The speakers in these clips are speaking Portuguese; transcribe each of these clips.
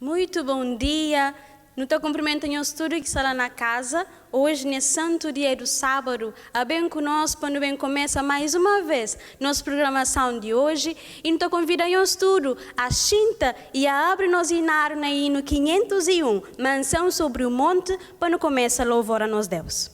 Muito bom dia. Não estou cumprimentando o estudo que está lá na casa. Hoje, nesse santo dia do sábado, a bem conosco, quando bem começa mais uma vez nossa programação de hoje. E não estou convidando o estudo a Shinta e a abre nos inar na hino 501, Mansão sobre o Monte, quando começa a louvar a nós Deus.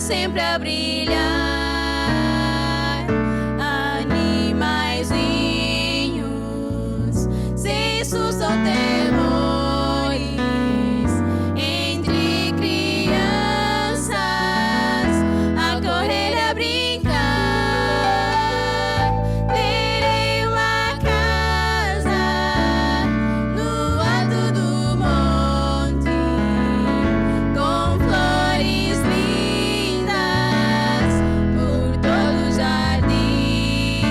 Sempre a brilhar, animaizinhos, sem susto ou temores, entre crianças, a correr e a brincar. Terei uma casa no alto do monte, com flores lindas por todo o jardim,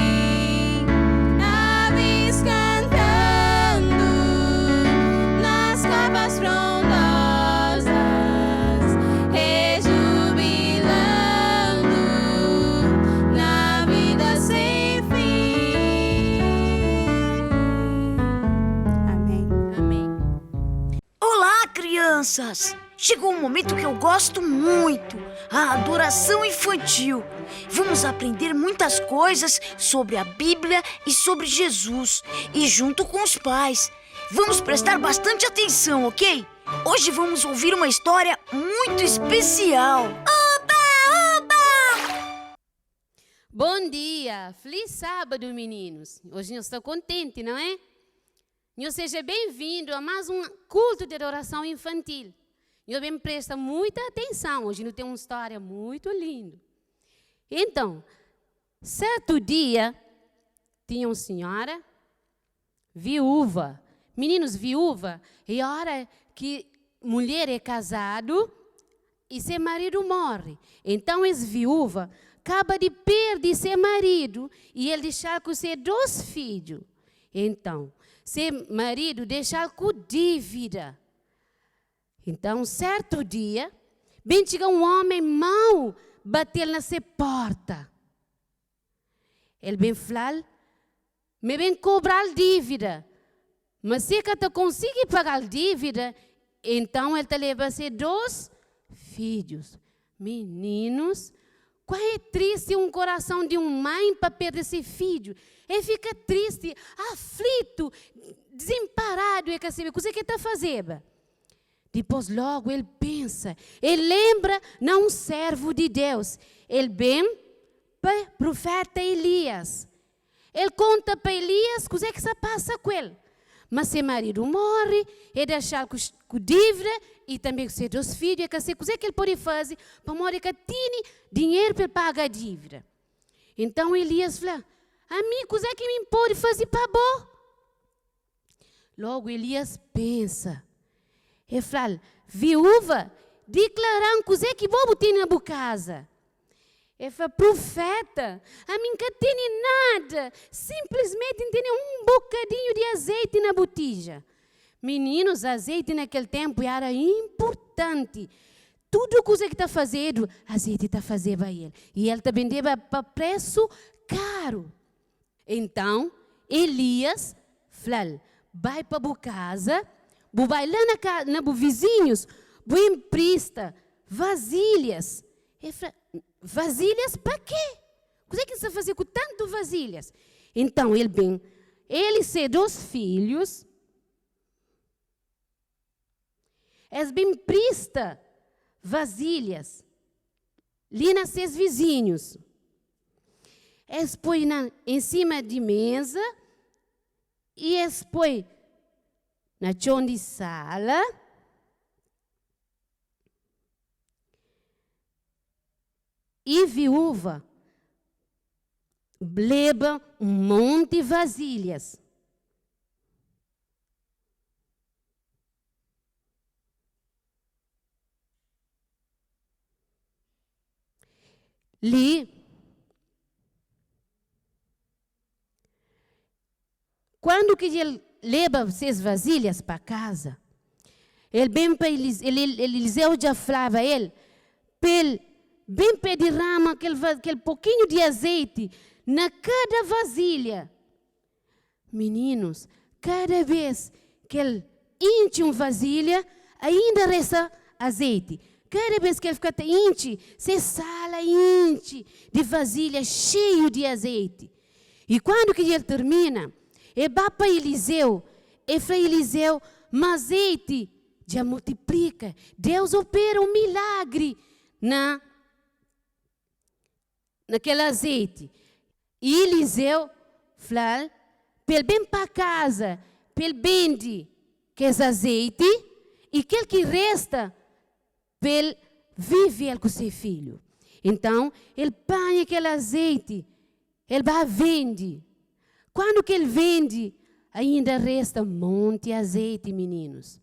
aves cantando nas copas frondosas, rejubilando na vida sem fim. Amém. Amém. Olá, crianças! Chegou um momento que eu gosto muito, a adoração infantil. Vamos aprender muitas coisas sobre a Bíblia e sobre Jesus, e junto com os pais. Vamos prestar bastante atenção, ok? Hoje vamos ouvir uma história muito especial. Oba, oba! Bom dia, feliz sábado, meninos. Hoje eu estou contente, não é? E seja bem-vindo a mais um culto de adoração infantil. Eu bem presta muita atenção, hoje não tem uma história muito linda. Então, certo dia, tinha uma senhora viúva. Meninos, viúva é a hora que mulher é casado e seu marido morre. Então, essa viúva acaba de perder seu marido e ele deixar com seus 2 filhos. Então, seu marido deixar com dívida. Então, certo dia, bem chega um homem mau bater na sua porta. Ele bem falar, me bem cobrar a dívida. Mas se que tu consegue pagar a dívida, então ele te leva a ser 2 filhos. Meninos, qual é triste um coração de uma mãe para perder seu filho? Ele fica triste, aflito, desamparado. E quer saber o que ele está fazendo? Depois logo ele pensa, ele lembra não um servo de Deus, ele bem para o profeta Elias. Ele conta para Elias o que se passa com ele. Mas seu marido morre, ele deixa com dívida e também com seus 2 filhos. E quer saber o que ele pode fazer para morrer que tem dinheiro para pagar a dívida. Então Elias fala, amigo, o que me pode fazer para bom? Logo Elias pensa. Ele fala, viúva, declarando que bobo tem na boa casa. Ele fala, profeta, a mim não tem nada, simplesmente tem um bocadinho de azeite na botija. Meninos, azeite naquele tempo era importante. Tudo coisa que está fazendo, azeite está fazendo para ele. E ele também deve para preço caro. Então, Elias falou, vai para a casa, vai lá na vizinhos, vai empresta vasilhas. Ele falou, vasilhas para quê? O que você fazer com tanto vasilhas? Então, ele e 2 filhos, eles bem empresta vasilhas ali nas seus vizinhos. Eles põem em cima de mesa e eles põem na chão de sala. E viúva leva um monte de vasilhas. Ali, quando que ele leva essas vasilhas para casa, ele bem para Eliseu já falava a ele, bem para derrama aquele pouquinho de azeite na cada vasilha. Meninos, cada vez que ele enche uma vasilha, ainda resta azeite. Cada vez que ele fica enche, se sala enche de vasilha cheio de azeite. E quando que ele termina, ele vai para Eliseu. E para Eliseu, mas azeite já multiplica. Deus opera um milagre naquele azeite. E Eliseu fala, ele vem para casa, ele vende aquele azeite, e aquele que resta, ele vive com seu filho. Então, ele põe aquele azeite, ele vai vende. Quando que ele vende, ainda resta um monte de azeite, meninos.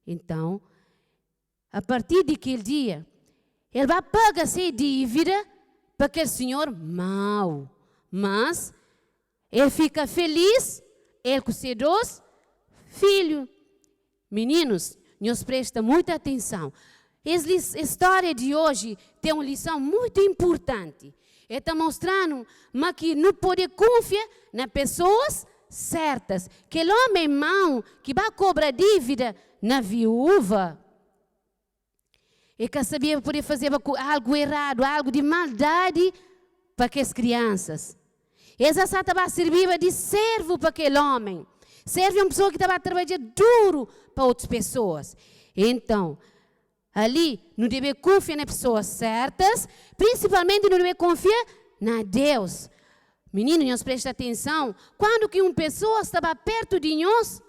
Então, a partir daquele dia, ele vai pagar sua dívida para aquele senhor mau. Mas, ele fica feliz, ele com seus 2 filhos. Meninos, nos presta muita atenção. Essa história de hoje tem uma lição muito importante. Ele está mostrando que não pode confiar nas pessoas certas. Aquele homem mau que vai cobrar dívida na viúva, ele quer saber que poder fazer algo errado, algo de maldade para aquelas crianças. Essa sata vai servir de servo para aquele homem. Serve uma pessoa que estava trabalhando duro para outras pessoas. Então, ali, não deve confiar nas pessoas certas, principalmente não deve confiar na Deus. Menino, nós presta atenção, quando que uma pessoa estava perto de nós,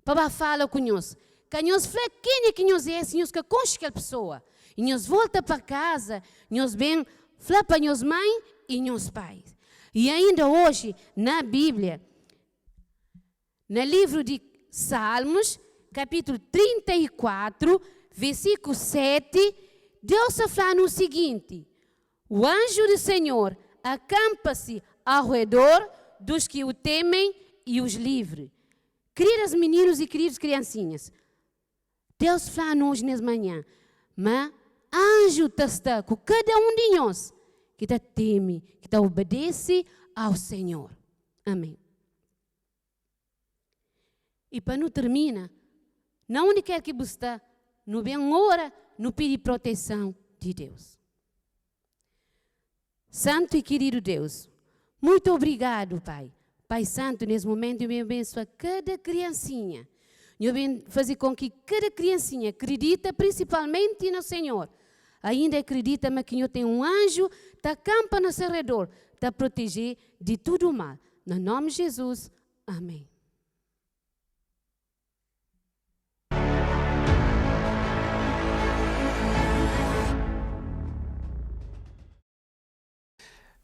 para falar com nós, que nós fala quem é que nós é, nós que conhece aquela pessoa. E nós volta para casa, nós vem falar para nós mãe e nós pais. E ainda hoje, na Bíblia, no livro de Salmos, capítulo 34, versículo 7, Deus fala o seguinte: o anjo do Senhor acampa-se ao redor dos que o temem e os livre. Queridos meninos e queridas criancinhas, Deus fala hoje nessa manhã, mas anjo está com cada um de nós que teme, que obedece ao Senhor. Amém. E para não terminar, não onde quer que você está, não vem hora, não pede proteção de Deus. Santo e querido Deus, muito obrigado, Pai. Pai Santo, nesse momento eu abençoo cada criancinha. Eu venho fazer com que cada criancinha acredita principalmente no Senhor. Ainda acredita, mas que eu tenho um anjo que acampa no seu redor, para proteger de tudo o mal. No nome de Jesus, amém.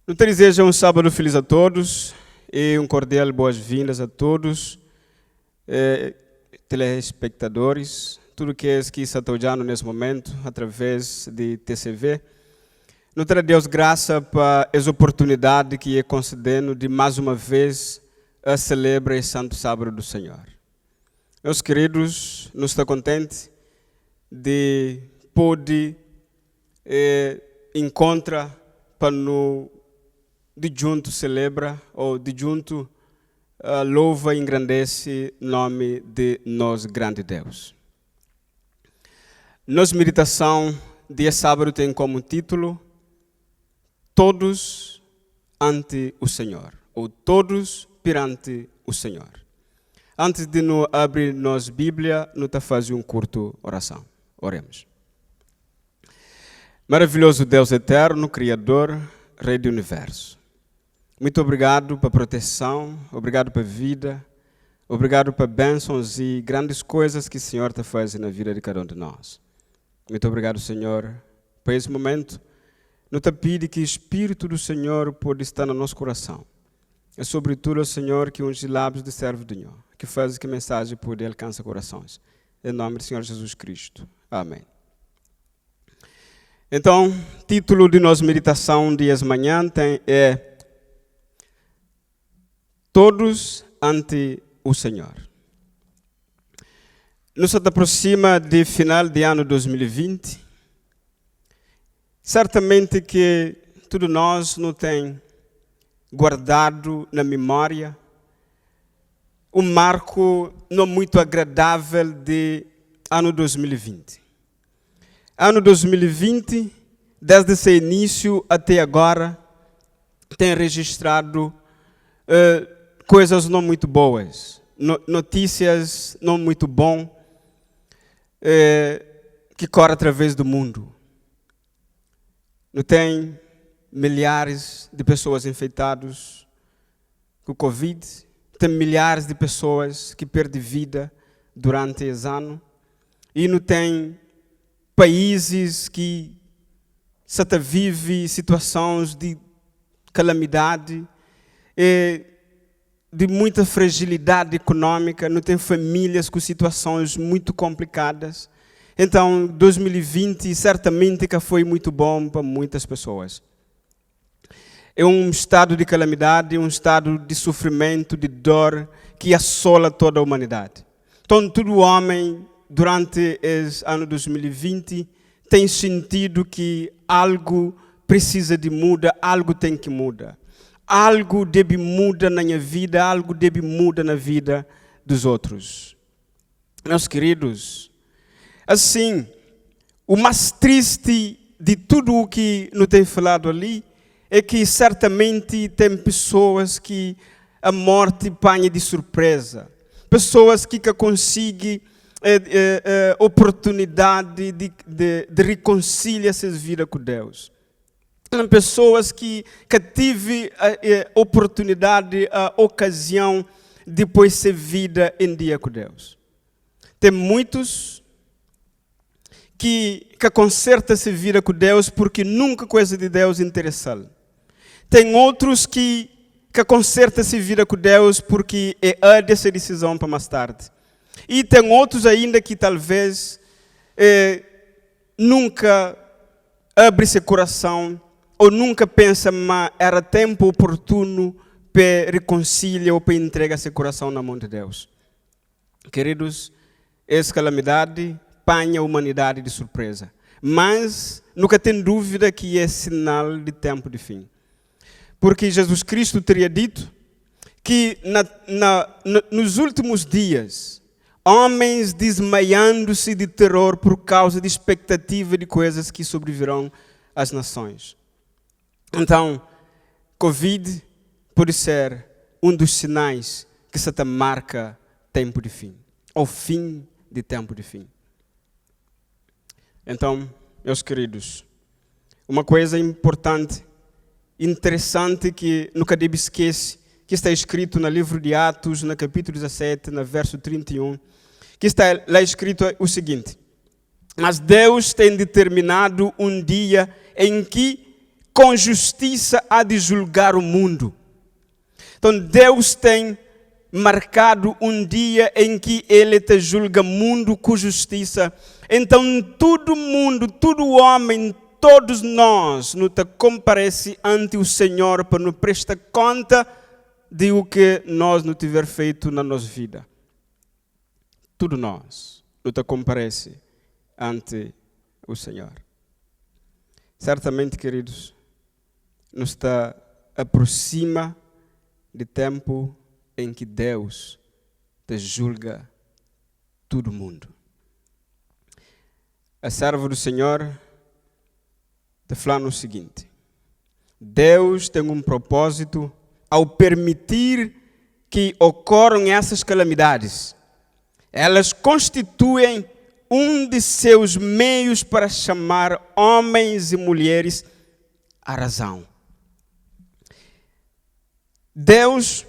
Eu te desejo um sábado feliz a todos e um cordial boas-vindas a todos, telespectadores, tudo que está olhando nesse momento através de TCV. Nós te Deus graça para essa oportunidade que é concedendo de mais uma vez a celebrar o Santo Sábado do Senhor. Meus queridos, nos está contente de poder encontrar para no de junto celebra ou de junto louva e engrandece o nome de nosso grande Deus. Nossa meditação dia sábado tem como título Todos ante o Senhor, ou Todos perante o Senhor. Antes de nos abrir nossa Bíblia, nos fazer uma curta oração. Oremos. Maravilhoso Deus eterno, Criador, Rei do Universo. Muito obrigado pela proteção, obrigado pela vida, obrigado pelas bênçãos e grandes coisas que o Senhor está fazendo na vida de cada um de nós. Muito obrigado, Senhor, por esse momento. Nos te pede que o Espírito do Senhor pode estar no nosso coração. E sobretudo, Senhor, que unge lábios de servo do Senhor, que faz que a mensagem pode alcançar corações. Em nome do Senhor Jesus Cristo. Amém. Então, título de nossa meditação dias manhã é Todos ante o Senhor. Nos aproxima do final de ano 2020. Certamente que todos nós não tem guardado na memória um marco não muito agradável de ano 2020. Ano 2020, desde seu início até agora, tem registrado coisas não muito boas, notícias não muito bom que correm através do mundo. Não tem milhares de pessoas infectadas com Covid, tem milhares de pessoas que perdem vida durante esse ano, e não tem países que só vivem situações de calamidade, de muita fragilidade econômica, não tem famílias com situações muito complicadas. Então, 2020 certamente que foi muito bom para muitas pessoas. É um estado de calamidade, um estado de sofrimento, de dor, que assola toda a humanidade. Então, todo homem, durante esse ano 2020, tem sentido que algo precisa de mudar, algo tem que mudar. Algo deve mudar na minha vida, algo deve mudar na vida dos outros. Meus queridos, assim, o mais triste de tudo o que não tem falado ali é que certamente tem pessoas que a morte apanha de surpresa. Pessoas que conseguem oportunidade de reconciliar suas vidas com Deus. Pessoas que tive a oportunidade, a ocasião de pôr sua vida em dia com Deus. Tem muitos que consertam sua vida com Deus porque nunca coisa de Deus interessa. Tem outros que consertam sua vida com Deus porque é dessa decisão para mais tarde. E tem outros ainda que talvez nunca abrem seu coração ou nunca pensa, mas era tempo oportuno para reconciliar ou para entregar seu coração na mão de Deus. Queridos, essa calamidade apanha a humanidade de surpresa. Mas nunca tem dúvida que é sinal de tempo de fim. Porque Jesus Cristo teria dito que nos últimos dias, homens desmaiando-se de terror por causa de expectativa de coisas que sobrevirão às nações. Então, Covid pode ser um dos sinais que se marca tempo de fim, ou fim de tempo de fim. Então, meus queridos, uma coisa importante, interessante que nunca deve esquecer, que está escrito no livro de Atos, no capítulo 17, no verso 31, que está lá escrito o seguinte: mas Deus tem determinado um dia em que com justiça há de julgar o mundo. Então Deus tem marcado um dia em que Ele te julga o mundo com justiça. Então todo mundo, todo homem, todos nós nos comparece ante o Senhor para nos prestar conta de o que nós não tiver feito na nossa vida. tudo nós, não te comparece ante o Senhor. Certamente, queridos, nos está aproxima de tempo em que Deus te julga todo mundo. A serva do Senhor te fala o seguinte: Deus tem um propósito ao permitir que ocorram essas calamidades. Elas constituem um de seus meios para chamar homens e mulheres à razão. Deus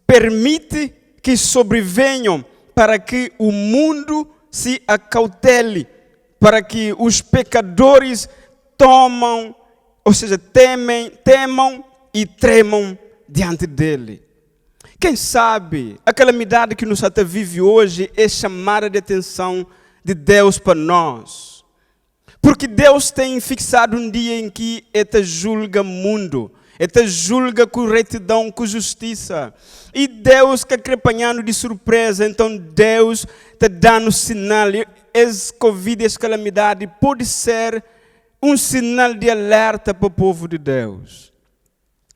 permite que sobrevenham para que o mundo se acautele, para que os pecadores temam e tremam diante dele. Quem sabe a calamidade que nos até vive hoje é chamada de atenção de Deus para nós. Porque Deus tem fixado um dia em que Ele julga o mundo. Ele julga com retidão, com justiça. E Deus que acompanhando de surpresa. Então Deus está dando sinal. Esse Covid, essa calamidade pode ser um sinal de alerta para o povo de Deus.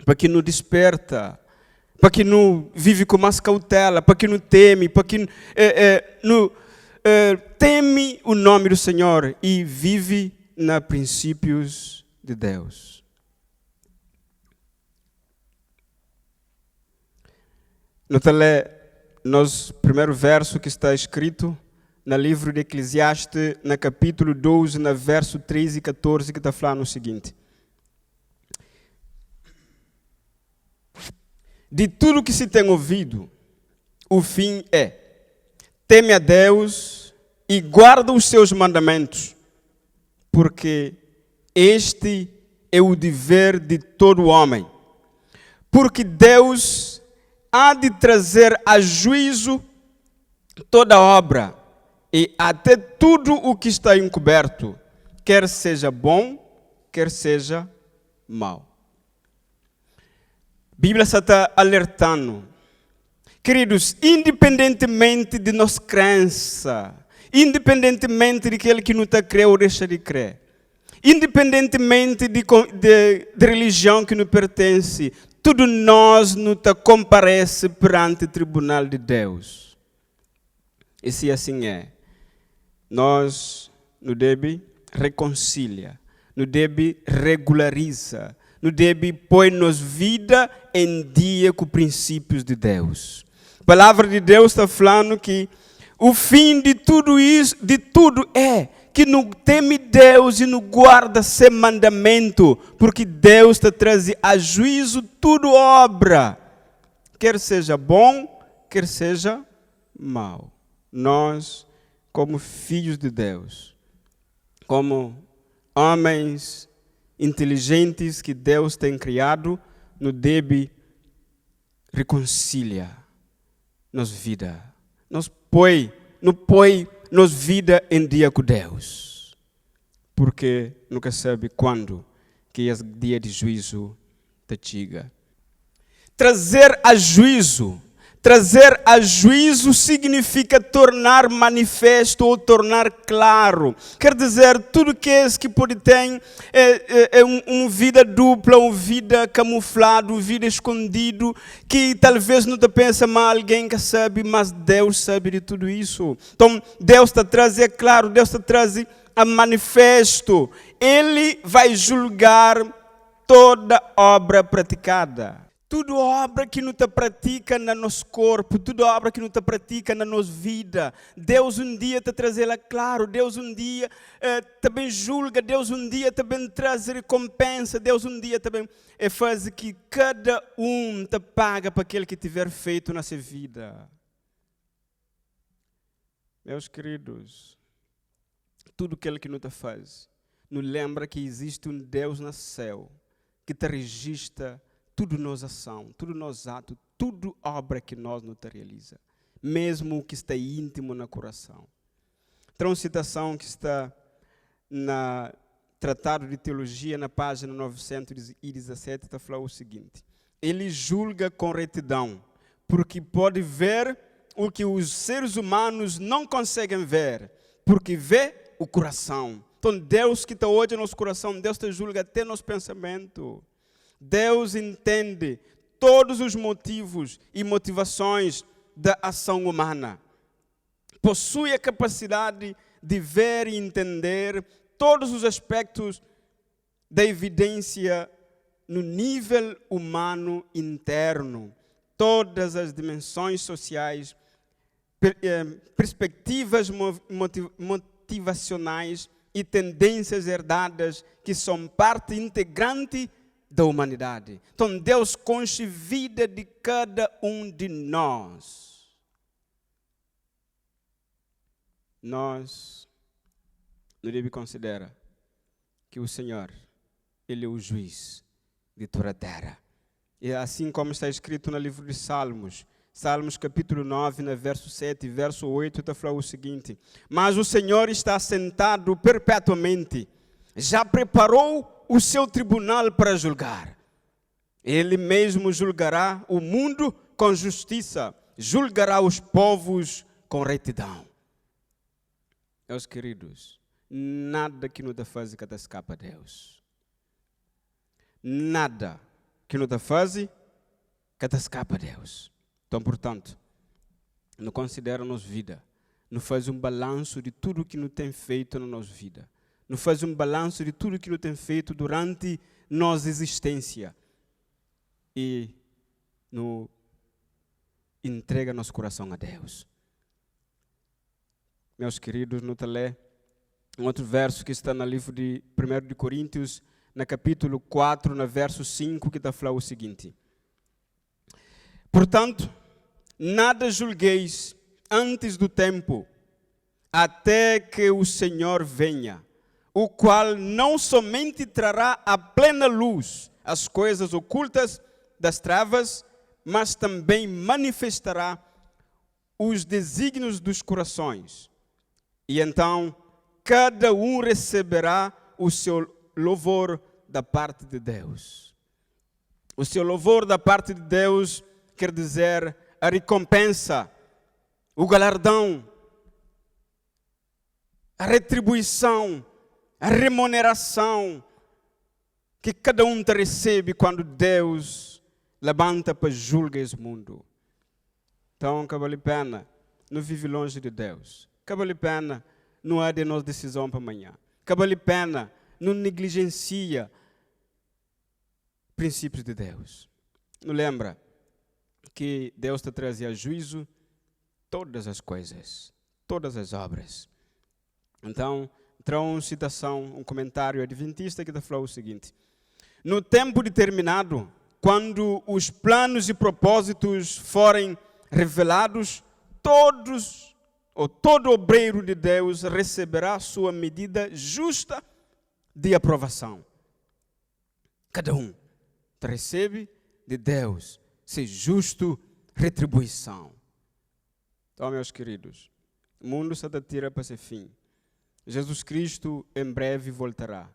Para que não desperta. Para que não vive com mais cautela. Para que não teme. Para que não teme o nome do Senhor. E vive nos princípios de Deus. Nos primeiro verso que está escrito no livro de Eclesiastes, no capítulo 12, no verso 13 e 14, que está falando o seguinte: de tudo que se tem ouvido, o fim é: teme a Deus e guarda os seus mandamentos, porque este é o dever de todo homem. Porque Deus há de trazer a juízo toda obra e até tudo o que está encoberto, quer seja bom, quer seja mau. A Bíblia está alertando. Queridos, independentemente de nossa crença, independentemente de aquele que não está crê ou deixa de crer, independentemente de religião que nos pertence, tudo nós não comparece perante o tribunal de Deus. E se assim é, nós não deve reconcilia, não deve regulariza, não deve pôr nos vida em dia com os princípios de Deus. A palavra de Deus está falando que o fim de tudo isso, de tudo é que não teme Deus e não guarda seu mandamento, porque Deus te traz a juízo tudo obra, quer seja bom, quer seja mau. Nós, como filhos de Deus, como homens inteligentes que Deus tem criado, nos deve reconciliar nossa vida, nos põe nos vida em dia com Deus, porque nunca sabe quando que é dia de juízo te chega. Trazer a juízo significa tornar manifesto ou tornar claro. Quer dizer, tudo que pode ter uma vida dupla, uma vida camuflada, uma vida escondido, que talvez não te pensa, mas alguém que sabe, mas Deus sabe de tudo isso. Então, Deus está trazendo claro, Deus está trazendo a manifesto. Ele vai julgar toda obra praticada. Tudo obra que não te pratica no nosso corpo, tudo obra que não te pratica na nossa vida. Deus um dia te traz ela claro, Deus um dia também julga, Deus um dia também traz recompensa, Deus um dia também faz que cada um te paga para aquele que tiver feito na sua vida. Meus queridos, tudo aquilo que não te faz, nos lembra que existe um Deus no céu que te registra tudo nossa ação, tudo nosso ato, tudo obra que nós não te realiza, mesmo o que está íntimo no coração. Então, uma citação que está no Tratado de Teologia, na página 917, está falando o seguinte: ele julga com retidão, porque pode ver o que os seres humanos não conseguem ver, porque vê o coração. Então Deus que está hoje no nosso coração, Deus te julga até nosso pensamento. Deus entende todos os motivos e motivações da ação humana. Possui a capacidade de ver e entender todos os aspectos da evidência no nível humano interno, todas as dimensões sociais, perspectivas motivacionais e tendências herdadas que são parte integrante da humanidade. Então Deus conhece a vida de cada um de nós. Nós não devemos considerar que o Senhor, Ele é o juiz de toda a terra. E assim como está escrito no livro de Salmos, Salmos capítulo 9, no verso 7 e verso 8, está falando o seguinte: mas o Senhor está sentado perpetuamente, já preparou o seu tribunal para julgar. Ele mesmo julgará o mundo com justiça, julgará os povos com retidão. Meus queridos, nada que nos faz que te escapa a Deus. Nada que nos faz que te escapa a Deus. Então, portanto, não considera a nossa vida, não faz um balanço de tudo que nos tem feito na nossa vida, não faz um balanço de tudo que nos tem feito durante nossa existência e não entrega nosso coração a Deus. Meus queridos, não te lê um outro verso que está no livro de 1 de Coríntios, no capítulo 4, no verso 5, que está falando o seguinte: portanto, nada julgueis antes do tempo, até que o Senhor venha, o qual não somente trará à plena luz as coisas ocultas das trevas, mas também manifestará os desígnios dos corações. E então, cada um receberá o seu louvor da parte de Deus. O seu louvor da parte de Deus quer dizer a recompensa, o galardão, a retribuição, a remuneração que cada um recebe quando Deus levanta para julgar esse mundo. Então, que vale a pena não vive longe de Deus. Que vale a pena não há de nossa decisão para amanhã. Que vale a pena não negligencia princípios de Deus. Não lembra que Deus te trazia juízo todas as coisas, todas as obras. Então, trago uma citação, um comentário adventista que está falando o seguinte: no tempo determinado, quando os planos e propósitos forem revelados, todo obreiro de Deus receberá sua medida justa de aprovação. Cada um recebe de Deus ser justo retribuição. Então, meus queridos, o mundo se tira para ser fim. Jesus Cristo em breve voltará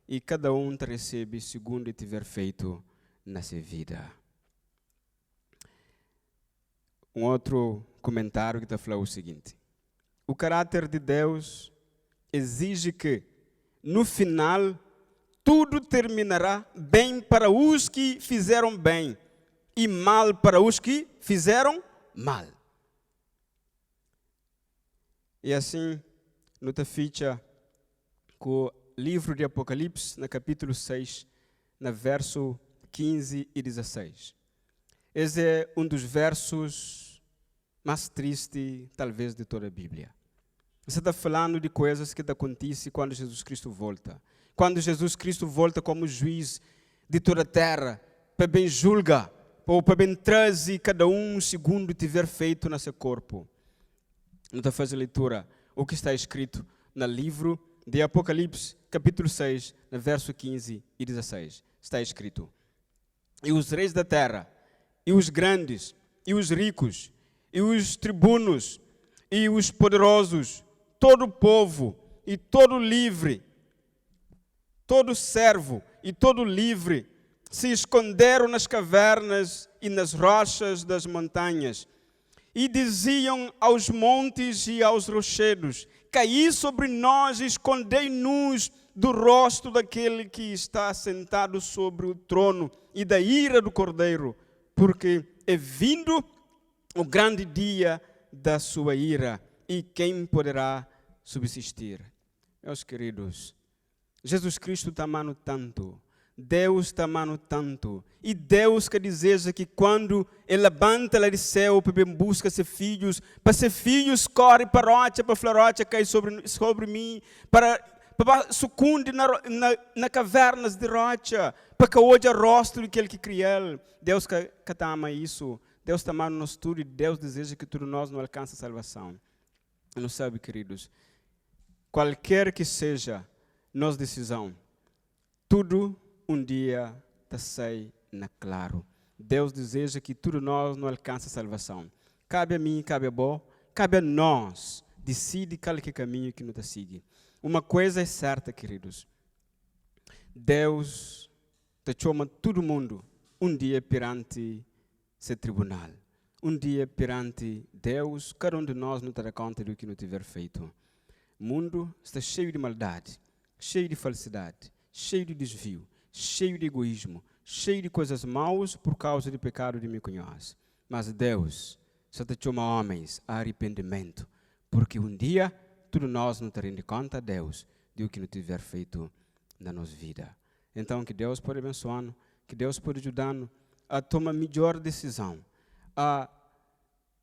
e cada um te recebe segundo tiver feito nessa vida. Um outro comentário que está falando o seguinte: o caráter de Deus exige que, no final, tudo terminará bem para os que fizeram bem e mal para os que fizeram mal. E assim, nota ficha com o livro de Apocalipse, no capítulo 6, no verso 15 e 16. Esse é um dos versos mais tristes, talvez, de toda a Bíblia. Você está falando de coisas que acontecem quando Jesus Cristo volta. Quando Jesus Cristo volta como juiz de toda a terra, para bem julgar, ou para bem trazer cada um segundo tiver feito no seu corpo. Não está fazendo leitura o que está escrito no livro de Apocalipse, capítulo 6, no verso 15 e 16. Está escrito: e os reis da terra, e os grandes, e os ricos, e os tribunos, e os poderosos, todo o povo, e todo livre, todo servo, e todo livre, se esconderam nas cavernas e nas rochas das montanhas, E diziam aos montes e aos rochedos: caí sobre nós e escondei-nos do rosto daquele que está sentado sobre o trono e da ira do Cordeiro, porque é vindo o grande dia da sua ira, e quem poderá subsistir? Meus queridos, Jesus Cristo está amando tanto, Deus está amando tanto, e Deus quer dizer que quando Ele levanta lá do céu para buscar seus filhos, para ser filhos corre para a rocha, para a rocha cair sobre mim, para sucunde na cavernas de rocha, para que hoje o rosto daquele que criou. Deus que ama isso, Deus está amando nós tudo, e Deus deseja que todos nós não alcance a salvação. Não sabe, queridos, qualquer que seja nossa decisão, tudo um dia está sai na claro. Deus deseja que todos nós não alcance a salvação. Cabe a mim, cabe a você, cabe a nós decidir qual é o caminho que nos está seguindo. Uma coisa é certa, queridos. Deus te chama todo mundo um dia perante seu tribunal. Um dia perante Deus, cada um de nós não terá conta do que não tiver feito. O mundo está cheio de maldade, cheio de falsidade, cheio de desvio, cheio de egoísmo, cheio de coisas maus por causa do pecado de me conhece. Mas Deus só te chama homens a arrependimento, porque um dia todos nós não teremos conta a Deus do que não tiver feito na nossa vida. Então, que Deus pode abençoar, que Deus pode ajudar a tomar a melhor decisão, a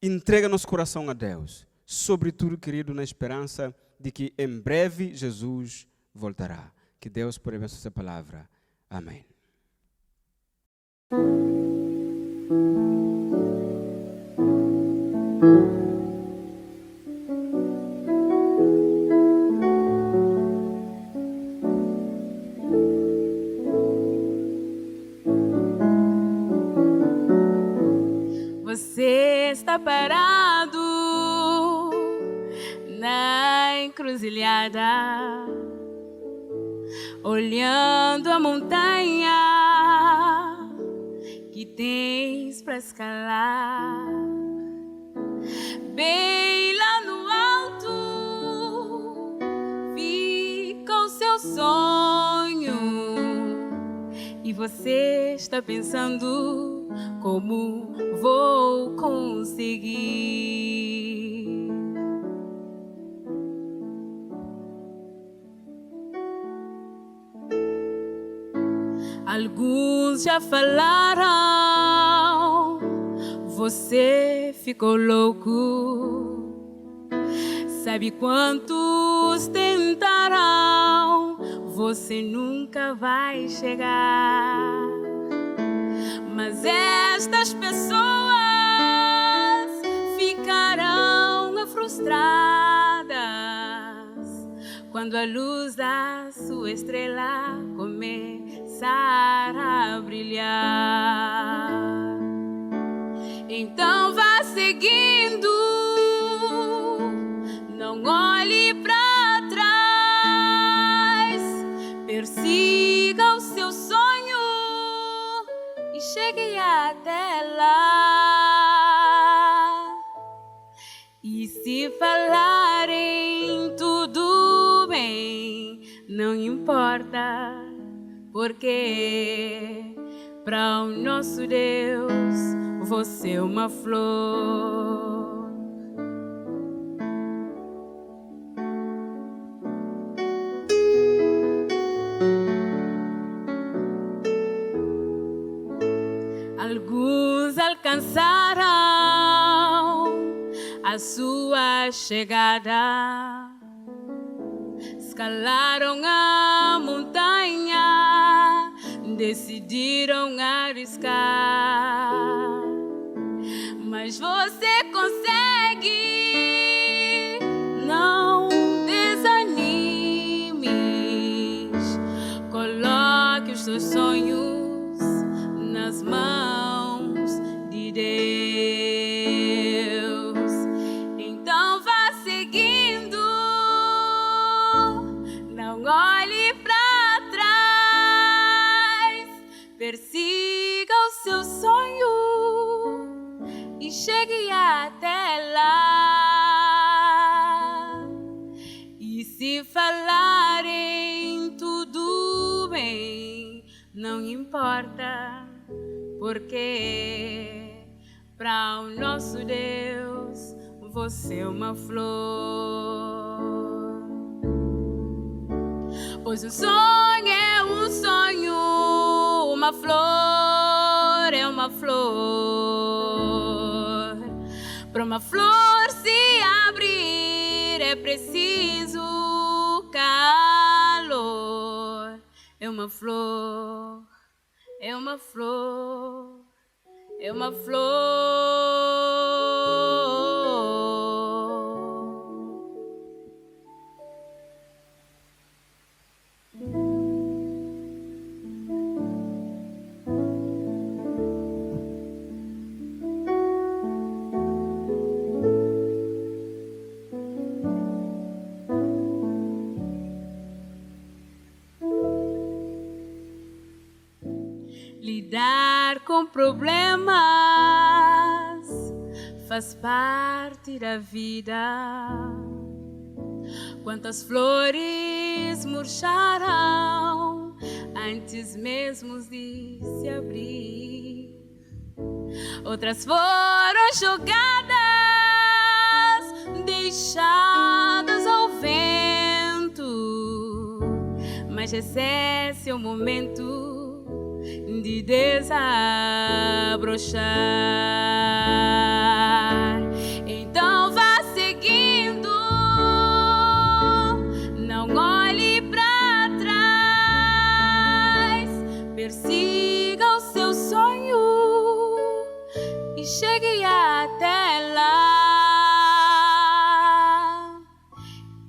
entregar nosso coração a Deus, sobretudo, querido, na esperança de que em breve Jesus voltará. Que Deus pode abençoar essa palavra. Amém. Você está parado na encruzilhada, olhando a montanha que tens para escalar. Bem lá no alto fica o seu sonho, e você está pensando: como vou conseguir? Alguns já falaram, você ficou louco. Sabe quantos tentarão, você nunca vai chegar. Mas estas pessoas ficarão frustradas quando a luz da sua estrela começar a brilhar. Então vá seguindo, não olhe para trás, persiga o seu sonho e chegue até lá. E se falarem tudo bem, não importa, porque para o nosso Deus você é uma flor. Alguns alcançaram a sua chegada, escalaram a montanha, decidiram arriscar. Mas você consegue, não desanimes, coloque os seus sonhos nas mãos de Deus. Então vá seguindo, não olhe para trás, persiga o seu sonho e chegue até importa, porque para o nosso Deus você é uma flor. Pois o sonho é um sonho, uma flor é uma flor. Para uma flor se abrir é preciso calor. É uma flor, é uma flor, é uma flor. Lidar com problemas faz parte da vida. Quantas flores murcharam antes mesmo de se abrir. Outras foram jogadas, deixadas ao vento. Mas esse é seu momento de desabrochar. Então vá seguindo, não olhe para trás, persiga o seu sonho e chegue até lá.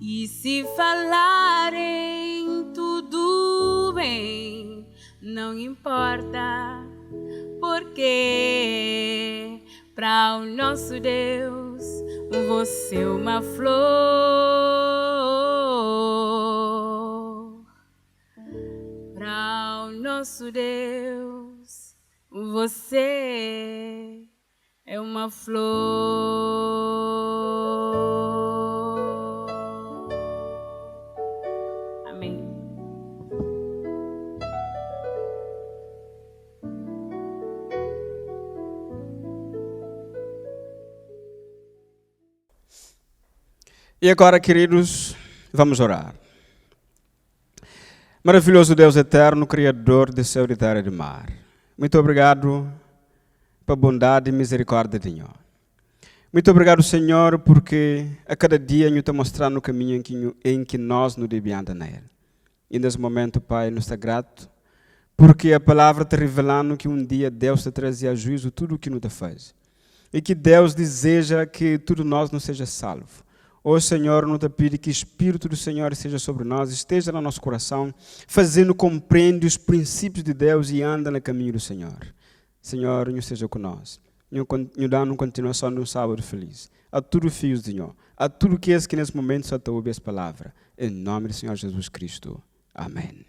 E se falarem tudo bem, não importa, porque para o nosso Deus você é uma flor. Para o nosso Deus você é uma flor. Amém. E agora, queridos, vamos orar. Maravilhoso Deus eterno, Criador de céu e terra e de mar. Muito obrigado pela bondade e misericórdia de Senhor. Muito obrigado, Senhor, porque a cada dia Senhor está mostrando o caminho em que nós nos devemos andar nele. E nesse momento, Pai, nos está grato, porque a palavra está revelando que um dia Deus te trazia a juízo tudo o que nos faz. E que Deus deseja que tudo nós não seja salvo. Ó Senhor, não te pede que o Espírito do Senhor esteja sobre nós, esteja no nosso coração, fazendo compreender os princípios de Deus e anda no caminho do Senhor. Senhor, Senhor esteja conosco. Nos dá uma continuação de um sábado feliz. A todos os filhos do Senhor, a tudo que nesse momento só te ouve essa palavra. Em nome do Senhor Jesus Cristo. Amém.